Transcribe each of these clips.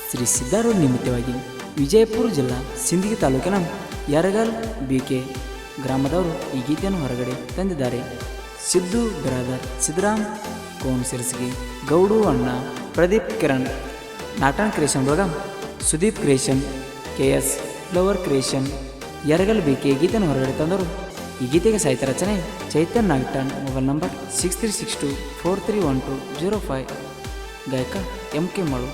ಶ್ರೀ ಸಿದ್ಧಾರೂಢ ನಿಮಿತ್ತವಾಗಿ ವಿಜಯಪುರ ಜಿಲ್ಲಾ ಸಿಂದಗಿ ತಾಲೂಕಿನ ಯರಗಲ್ ಬಿಕೆ ಗ್ರಾಮದವರು ಈ ಗೀತೆಯನ್ನು ಹೊರಗಡೆ ತಂದಿದ್ದಾರೆ. ಸಿದ್ದು ಬ್ರಾದರ್, ಸಿದ್ದರಾಮ್ ಕೋನ್ ಸಿರ್ಸ್ಗಿ, ಗೌಡು ಅಣ್ಣ, ಪ್ರದೀಪ್ ಕಿರಣ್, ನಾಟನ್ ಕ್ರಿಯೇಷನ್ ಬಳಗ, Sudeep creation, KS flower creation, Yaragal BK ಗೀತೆಯನ್ನು ಹೊರಗಡೆ ತಂದರು. ಈ ಗೀತೆಗೆ ಸಾಹಿತ್ಯ ರಚನೆ ಚೈತನ್ ನಾಗ್ಟನ್. Mobile number 6362431205. ಗಾಯಕ MK ಮಳು.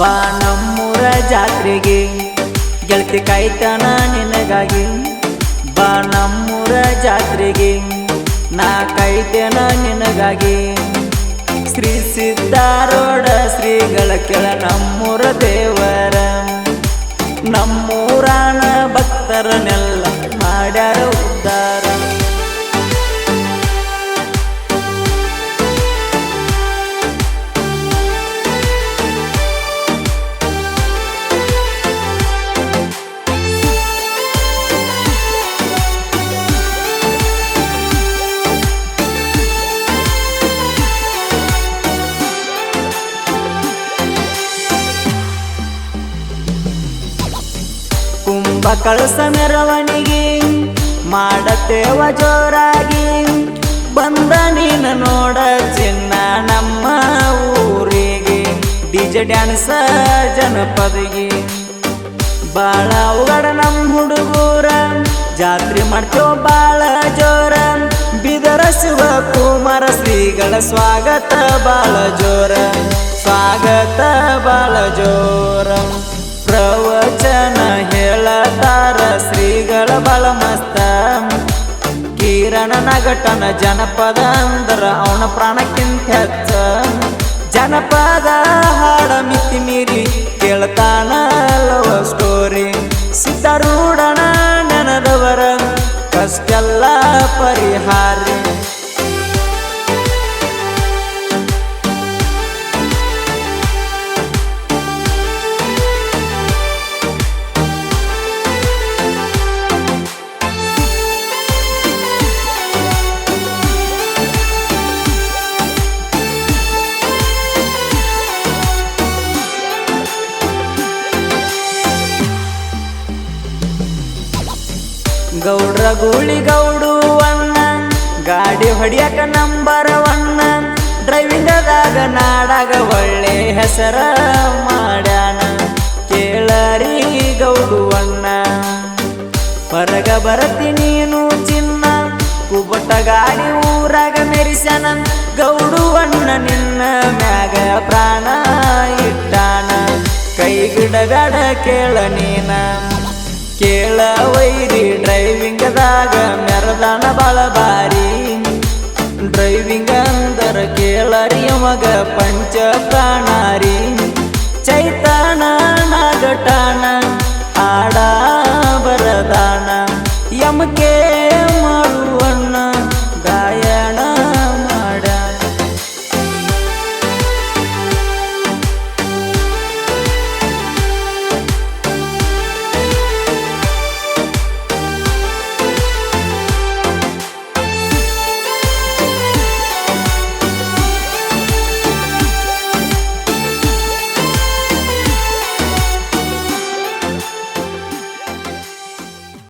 ಬಾ ನಮ್ಮೂರ ಜಾತ್ರೆಗೆ ಗೆಳತಿ ಕಾಯ್ತಾನ ನಿನಗಾಗಿ. ಬಾ ನಮ್ಮೂರ ಜಾತ್ರೆಗೆ ನಾ ಕಾಯ್ತೇನ ನಿನಗಾಗಿ. ಶ್ರೀ ಸಿದ್ಧಾರೂಢ ಶ್ರೀಗಳ ಕೆಳ ನಮ್ಮೂರ ದೇವರ, ನಮ್ಮೂರಾನ ಭಕ್ತರನ್ನೆಲ್ಲ ಮಾಡ್ಯಾರ ಉದ್ಧಾರ. ಕುಂಭ ಕಳಸ ಮೆರವಣಿಗೆ ಮಾಡತೇವ ಜೋರಾಗಿ. ಬಂದ ನೀನು ನೋಡ ಚಿನ್ನ ನಮ್ಮ ಊರಿಗೆ. DJ ಡ್ಯಾನ್ಸ ಜನಪದಿಗೆ ಬಾಳ ಉಗಡ ನಮ್ಮ ಹುಡುಗೂರ. ಜಾತ್ರೆ ಮಾಡ್ತೇವ ಬಾಳ ಜೋರ. ಬಿದರ ಶಿವಕುಮಾರ ಶ್ರೀಗಳ ಸ್ವಾಗತ ಬಾಳ ಜೋರ. ಸ್ವಾಗತ ಬಾಳ ಜೋರ. ಪ್ರವಚನ ಹೇಳತಾರ ಶ್ರೀಗಳ ಬಾಳ ಮಸ್ತ. ಕಿರಣ ನಗಟನ ಜನಪದ ಅಂದ್ರ ಅವನ ಪ್ರಾಣಕ್ಕಿಂತ ಹೆಚ್ಚ. ಜನಪದ ಹಾಡ ಮಿತಿ ಮೀರಿ ಕೇಳ್ತಾನ ಲವ್ ಸ್ಟೋರಿ. ಸಿದ್ಧಾರೂಢನ ನೆನದವರ ಕಷ್ಟೆಲ್ಲ ಪರಿಹಾರಿ. ಗೌಡ್ರ ಗೂಳಿ ಗೌಡು ಅಣ್ಣ, ಗಾಡಿ ಹೊಡಿಯಕ ನಂಬರ್ 1. ಡ್ರೈವಿಂಗದಾಗ ನಾಡಾಗ ಒಳ್ಳೆ ಹೆಸರ ಮಾಡ್ಯಾನ. ಕೇಳರಿ ಗೌಡು ಅಣ್ಣ, ಹೊರಗ ಬರತಿ ನೀನು ಚಿನ್ನ. ಕುಬಟ ಗಾಡಿ ಊರಾಗ ಮೆರಿಸ್ಯಾನ. ಗೌಡು ಅಣ್ಣ ನಿನ್ನ ಮ್ಯಾಗ ಪ್ರಾಣ ಇಟ್ಟಾನ. ಕೈಗಿಡಬೇಡ ಕೇಳ ನೀನ. ಕೇಳ ವೈರಿ ಡ್ರೈವಿಂಗದಾಗ ಮೆರದಾನ ಬಾಳ ಬಾರಿ. ಡ್ರೈವಿಂಗ್ ಅಂದರ ಕೇಳರಿ ಮಗ ಪಂಚ ಪ್ರಾಣಾರಿ. ಚೈತನ